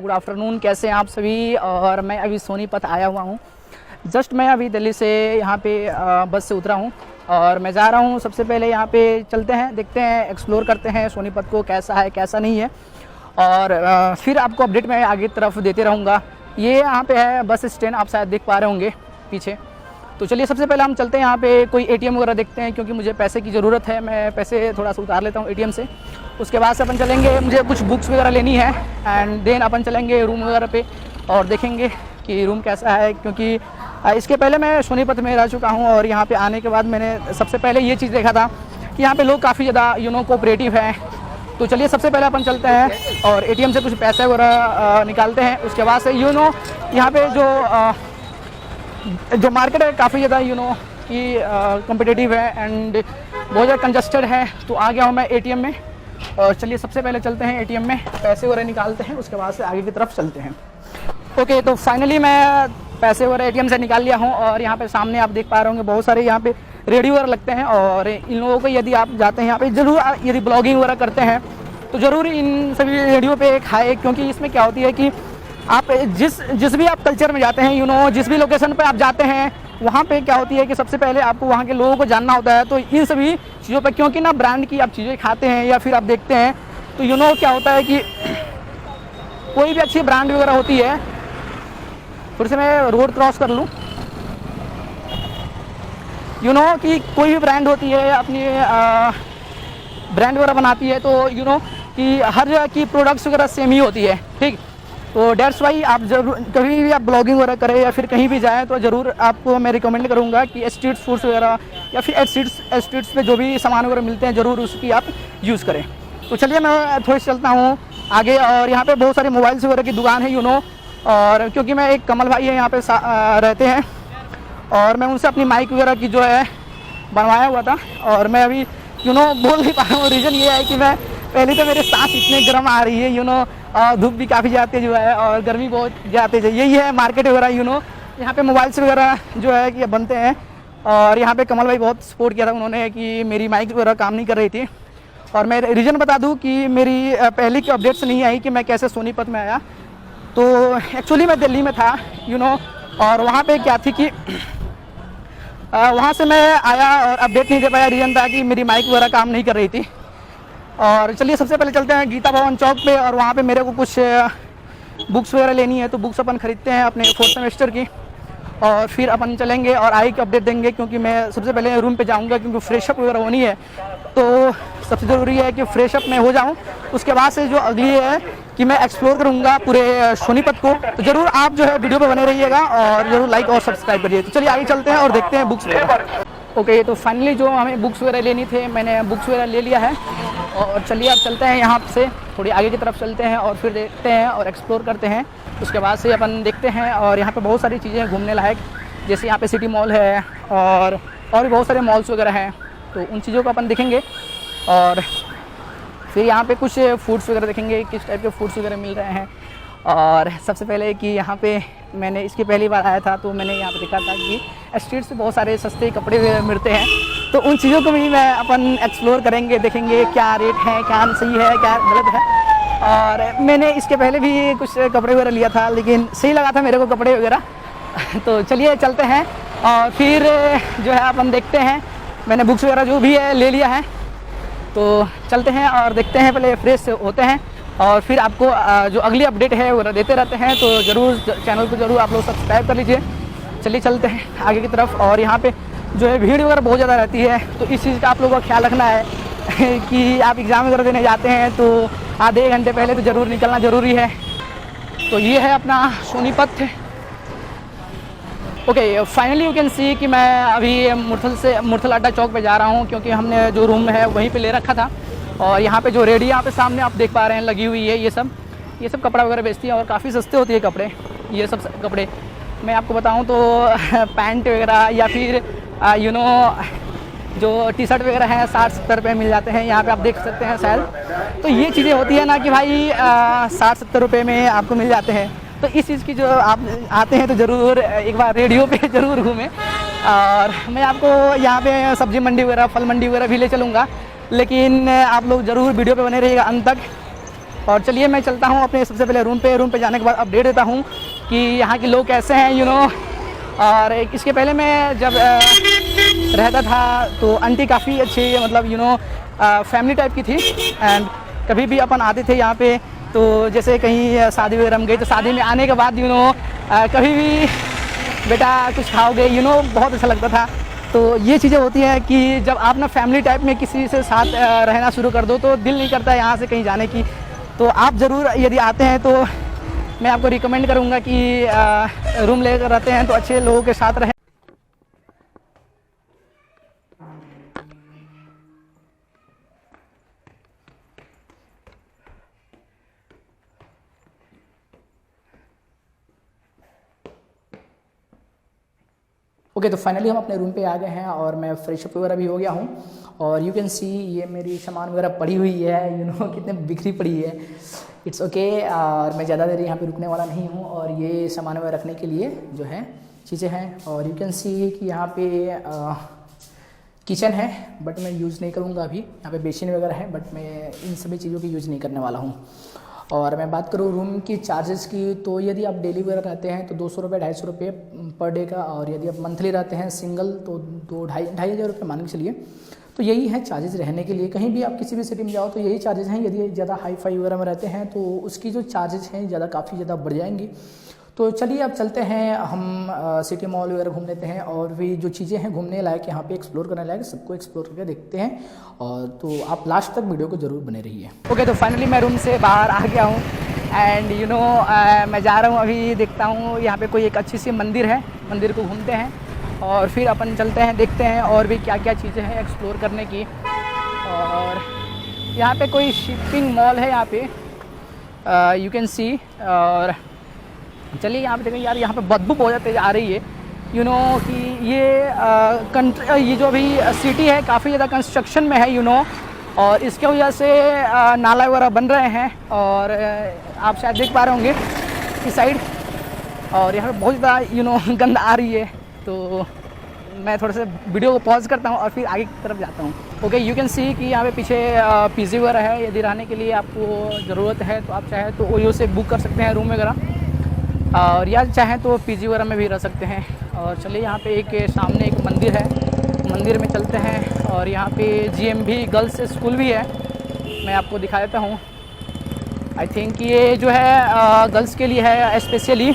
Good afternoon, कैसे हैं आप सभी। और मैं अभी सोनीपत आया हुआ हूँ। जस्ट मैं अभी दिल्ली से यहाँ पे बस से उतरा हूँ और मैं जा रहा हूँ। सबसे पहले यहाँ पे चलते हैं, देखते हैं, एक्सप्लोर करते हैं सोनीपत को, कैसा है कैसा नहीं है, और फिर आपको अपडेट मैं आगे तरफ देते रहूँगा। ये यहाँ पे है बस स्टैंड, आप शायद देख पा रहे होंगे पीछे। तो चलिए सबसे पहले हम चलते हैं यहाँ पे कोई एटीएम वगैरह देखते हैं, क्योंकि मुझे पैसे की ज़रूरत है। मैं पैसे थोड़ा सा उतार लेता हूँ एटीएम से। उसके बाद से अपन चलेंगे, मुझे कुछ बुक्स वगैरह लेनी है एंड देन अपन चलेंगे रूम वगैरह पे और देखेंगे कि रूम कैसा है, क्योंकि इसके पहले मैं सोनीपत में रह चुका हूँ और यहाँ पे आने के बाद मैंने सबसे पहले ये चीज़ देखा था कि यहाँ पे लोग काफ़ी ज़्यादा कोऑपरेटिव हैं। तो चलिए सबसे पहले अपन चलते हैं और एटीएम से कुछ पैसे वगैरह निकालते हैं। उसके बाद से यहाँ पे जो मार्केट है काफ़ी ज़्यादा कि कॉम्पिटिटिव है एंड बहुत ज़्यादा कंजस्टेड है। तो आ गया हूँ मैं एटीएम में और चलिए सबसे पहले चलते हैं एटीएम में, पैसे वगैरह निकालते हैं, उसके बाद से आगे की तरफ चलते हैं। ओके, तो फाइनली मैं पैसे वगैरह एटीएम से निकाल लिया हूँ और यहाँ पे सामने आप देख पा रहे होंगे बहुत सारे यहाँ पे रेडियो वगैरह लगते हैं। और इन लोगों को यदि आप जाते हैं यहाँ पे ज़रूर, यदि ब्लॉगिंग वगैरह करते हैं तो ज़रूर इन सभी रेडियो पे एक हाई, क्योंकि इसमें क्या होती है कि आप जिस भी आप कल्चर में जाते हैं जिस भी लोकेशन पे आप जाते हैं वहाँ पे क्या होती है कि सबसे पहले आपको वहाँ के लोगों को जानना होता है। तो इन सभी चीज़ों पे, क्योंकि ना ब्रांड की आप चीज़ें खाते हैं या फिर आप देखते हैं तो क्या होता है कि कोई भी अच्छी ब्रांड वगैरह होती है, फिर से मैं रोड क्रॉस कर लूँ, कि कोई भी ब्रांड होती है अपनी ब्रांड वगैरह बनाती है, तो कि हर जगह की प्रोडक्ट्स वगैरह सेम ही होती है, ठीक। तो डेट्स वाई आप जरूर कभी भी आप ब्लॉगिंग वगैरह करें या फिर कहीं भी जाएं तो ज़रूर आपको मैं रिकमेंड करूंगा कि स्ट्रीट फूड्स वगैरह या फिर स्ट्रीट्स पे जो भी सामान वगैरह मिलते हैं ज़रूर उसकी आप यूज़ करें। तो चलिए मैं थोड़ी चलता हूँ आगे। और यहाँ पे बहुत सारे मोबाइल्स वगैरह की दुकान है और क्योंकि मैं एक कमल भाई है यहाँ पे रहते हैं और मैं उनसे अपनी माइक वगैरह की जो है बनवाया हुआ था और मैं अभी बोल नहीं पा रहा हूँ। रीज़न ये है कि मैं पहले तो मेरे सांस इतने गर्म आ रही है धूप भी काफ़ी ज़्यादा जो है और गर्मी बहुत ज़्यादा है। यही है मार्केट वगैरह यहाँ पे मोबाइल्स वगैरह जो है कि बनते हैं। और यहाँ पे कमल भाई बहुत सपोर्ट किया था उन्होंने कि मेरी माइक वगैरह काम नहीं कर रही थी। और मैं रीज़न बता दूँ कि मेरी पहले की अपडेट्स नहीं आई कि मैं कैसे सोनीपत में आया। तो एक्चुअली मैं दिल्ली में था और वहाँ पर क्या थी कि वहाँ से मैं आया और अपडेट नहीं दे पाया। रीज़न था कि मेरी माइक वगैरह काम नहीं कर रही थी। और चलिए सबसे पहले चलते हैं गीता भवन चौक पे और वहाँ पे मेरे को कुछ बुक्स वगैरह लेनी है, तो बुक्स अपन ख़रीदते हैं अपने 4th सेमेस्टर की और फिर अपन चलेंगे और आई की अपडेट देंगे, क्योंकि मैं सबसे पहले रूम पे जाऊँगा क्योंकि फ्रेशअप वगैरह होनी है। तो सबसे ज़रूरी है कि फ्रेशअप में हो जाऊँ। उसके बाद से जो अगली है कि मैं एक्सप्लोर करूँगा पूरे सोनीपत को। तो ज़रूर आप जो है वीडियो पर बने रहिएगा और ज़रूर लाइक और सब्सक्राइब करिए। तो चलिए आगे चलते हैं और देखते हैं बुक्स वगैरह। ओके, तो फाइनली जो हमें बुक्स वगैरह लेनी थे मैंने बुक्स वगैरह ले लिया है और चलिए अब चलते हैं यहाँ से थोड़ी आगे की तरफ चलते हैं और फिर देखते हैं और एक्सप्लोर करते हैं। उसके बाद से अपन देखते हैं और यहाँ पे बहुत सारी चीज़ें घूमने लायक, जैसे यहाँ पे सिटी मॉल है और भी बहुत सारे मॉल्स वगैरह हैं। तो उन चीज़ों को अपन देखेंगे और फिर यहाँ पे कुछ फूड्स वगैरह देखेंगे, किस टाइप के फूड्स वगैरह मिल रहे हैं। और सबसे पहले कि यहाँ पे मैंने इसकी पहली बार आया था तो मैंने यहाँ पे देखा था कि स्ट्रीट से बहुत सारे सस्ते कपड़े वगैरह मिलते हैं। तो उन चीज़ों को भी मैं अपन एक्सप्लोर करेंगे, देखेंगे क्या रेट है, क्या सही है, क्या गलत है। और मैंने इसके पहले भी कुछ कपड़े वगैरह लिया था लेकिन सही लगा था मेरे को कपड़े वगैरह। तो चलिए चलते हैं और फिर जो है अपन देखते हैं। मैंने बुक्स वगैरह जो भी है ले लिया है, तो चलते हैं और देखते हैं, पहले फ्रेश होते हैं और फिर आपको जो अगली अपडेट है वो देते रहते हैं। तो ज़रूर चैनल को ज़रूर आप लोग सब्सक्राइब कर लीजिए। चलिए चलते हैं आगे की तरफ। और यहाँ पे जो है भीड़ वगैरह बहुत ज़्यादा रहती है, तो इस चीज़ का आप लोगों का ख्याल रखना है कि आप एग्ज़ाम वगैरह देने जाते हैं तो आधे घंटे पहले तो ज़रूर निकलना ज़रूरी है। तो ये है अपना Sonipat. Okay, finally you can see कि मैं अभी मुरथल अड्डा चौक पे जा रहा हूँ, क्योंकि हमने जो रूम है वहीं पे ले रखा था। और यहाँ पे जो रेडी यहाँ पे सामने आप देख पा रहे हैं लगी हुई है, ये सब कपड़ा वगैरह बेचती है और काफ़ी सस्ते होती है कपड़े। ये सब कपड़े मैं आपको बताऊँ तो पैंट वगैरह या फिर जो टी शर्ट वगैरह हैं 60-70 रुपये मिल जाते हैं। यहाँ पे आप देख सकते हैं शायद। तो ये चीज़ें होती है ना कि भाई 60-70 रुपये में आपको मिल जाते हैं। तो इस चीज़ की जो आप आते हैं तो ज़रूर एक बार रेडियो पे ज़रूर घूमें। और मैं आपको यहाँ पे सब्ज़ी मंडी वगैरह, फल मंडी वगैरह भी ले चलूँगा, लेकिन आप लोग ज़रूर वीडियो पे बने रहिएगा अंत तक। और चलिए मैं चलता हूँ अपने सबसे पहले रूम पे जाने के बाद अपडेट देता हूँ कि यहाँ के लोग कैसे हैं और इसके पहले मैं जब रहता था तो आंटी काफ़ी अच्छी मतलब फैमिली टाइप की थी। एंड कभी भी अपन आते थे यहाँ पे तो जैसे कहीं शादी वगैरह में गए तो शादी में आने के बाद कभी भी बेटा कुछ खाओगे बहुत अच्छा लगता था। तो ये चीज़ें होती हैं कि जब आप ना फैमिली टाइप में किसी से साथ रहना शुरू कर दो तो दिल नहीं करता यहाँ से कहीं जाने की। तो आप ज़रूर यदि आते हैं तो मैं आपको रिकमेंड करूँगा कि रूम लेकर रहते हैं तो अच्छे लोगों के साथ रहें। ओके तो फाइनली हम अपने रूम पे आ गए हैं और मैं फ्रेश अप वगैरह भी हो गया हूँ। और यू कैन सी ये मेरी सामान वगैरह पड़ी हुई है कितने बिखरी पड़ी है। इट्स ओके और मैं ज़्यादा देर यहाँ पे रुकने वाला नहीं हूँ। और ये सामान वगैरह रखने के लिए जो है चीज़ें हैं। और यू कैन सी कि यहाँ पे किचन है बट मैं यूज़ नहीं करूँगा अभी। यहाँ पे बेसिन वगैरह है बट मैं इन सभी चीज़ों की यूज़ नहीं करने वाला हूँ। और मैं बात करूँ रूम की चार्जेस की तो यदि आप डेली वगैरह रहते हैं तो 200 रुपये 250 रुपये पर डे का। और यदि आप मंथली रहते हैं सिंगल तो 2-2,500 रुपये मान के चलिए। तो यही है चार्जेस रहने के लिए। कहीं भी आप किसी भी सिटी में जाओ तो यही चार्जेस हैं। यदि ज़्यादा हाई फाई वगैरह में रहते हैं तो उसकी जो चार्जेस हैं काफ़ी ज़्यादा बढ़ जाएंगी। तो चलिए अब चलते हैं हम सिटी मॉल वगैरह घूम लेते हैं और भी जो चीज़ें हैं घूमने लायक यहाँ पे एक्सप्लोर करने लायक सबको एक्सप्लोर करके देखते हैं। और तो आप लास्ट तक वीडियो को ज़रूर बने रहिए। ओके तो फाइनली मैं रूम से बाहर आ गया हूँ एंड मैं जा रहा हूँ अभी देखता हूँ यहाँ पे कोई एक अच्छी सी मंदिर है। मंदिर को घूमते हैं और फिर अपन चलते हैं देखते हैं और भी क्या क्या चीज़ें हैं एक्सप्लोर करने की। और यहाँ पे कोई शिपिंग मॉल है यहाँ पे यू कैन सी। और चलिए यहाँ पे देखें यार यहाँ पे बदबू बहुत तेज आ रही है कि ये जो अभी सिटी है काफ़ी ज़्यादा कंस्ट्रक्शन में है और इसके वजह से नाला वगैरह बन रहे हैं। और आप शायद देख पा रहे होंगे इस साइड। और यहाँ पे बहुत ज़्यादा गंद आ रही है। तो मैं थोड़ा सा वीडियो को पॉज करता हूँ और फिर आगे की तरफ जाता हूँ। ओके यू कैन सी कि यहाँ पे पीछे पीजी वगैरह है। यदि रहने के लिए आपको ज़रूरत है तो आप चाहें तो ओयो से बुक कर सकते हैं रूम वगैरह। और या चाहें तो पीजी वगैरह में भी रह सकते हैं। और चलिए यहाँ पे एक सामने एक मंदिर है, मंदिर में चलते हैं। और यहाँ पे GMB गर्ल्स स्कूल भी है, मैं आपको दिखा देता हूँ। आई थिंक ये जो है गर्ल्स के लिए है स्पेशली।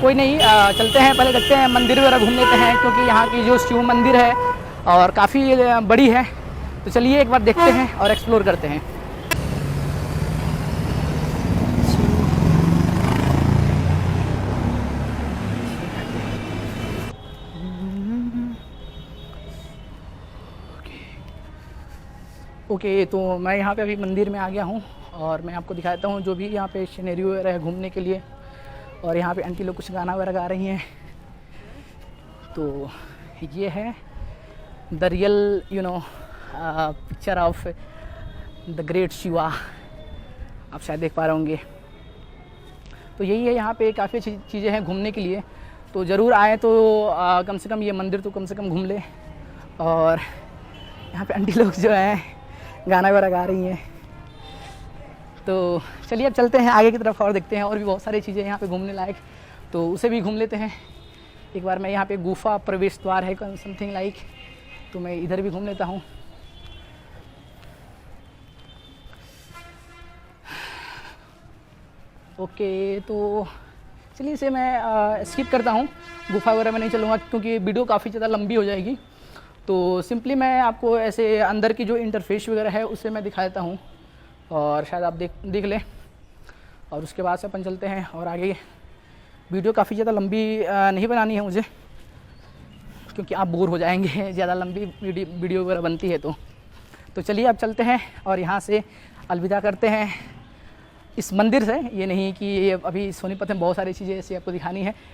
कोई नहीं चलते हैं पहले देखते हैं मंदिर वगैरह घूम लेते हैं क्योंकि यहाँ की जो शिव मंदिर है और काफ़ी बड़ी है। तो चलिए एक बार देखते हैं और एक्सप्लोर करते हैं। ओके तो मैं यहाँ पे अभी मंदिर में आ गया हूँ और मैं आपको दिखाता हूँ जो भी यहाँ पे सीनरी वगैरह है घूमने के लिए। और यहाँ पे आंटी लोग कुछ गाना वगैरह गा रही हैं। तो ये है the real picture of the great Shiva, आप शायद देख पा रहे होंगे। तो यही है, यहाँ पे काफ़ी अच्छी चीज़ें हैं घूमने के लिए। तो ज़रूर आए तो कम से कम ये मंदिर तो कम से कम घूम ले। और यहाँ पे आंटी लोग जो हैं गाना वगैरह गा रही हैं। तो चलिए अब चलते हैं आगे की तरफ और देखते हैं और भी बहुत सारी चीज़ें यहाँ पे घूमने लायक, तो उसे भी घूम लेते हैं एक बार। मैं यहाँ पे गुफा प्रवेश द्वार है समथिंग लाइक, तो मैं इधर भी घूम लेता हूँ। ओके तो चलिए इसे मैं स्किप करता हूँ, गुफा वगैरह में नहीं चलूँगा क्योंकि वीडियो काफ़ी ज़्यादा लंबी हो जाएगी। तो सिंपली मैं आपको ऐसे अंदर की जो इंटरफेस वगैरह है उसे मैं दिखा देता हूँ और शायद आप देख लें। और उसके बाद से अपन चलते हैं और आगे। वीडियो काफ़ी ज़्यादा लंबी नहीं बनानी है मुझे क्योंकि आप बोर हो जाएंगे ज़्यादा लंबी वीडियो वगैरह बनती है। तो चलिए अब चलते हैं और यहाँ से अलविदा करते हैं इस मंदिर से। ये नहीं कि अभी सोनीपत में बहुत सारी चीज़ें ऐसी आपको दिखानी है।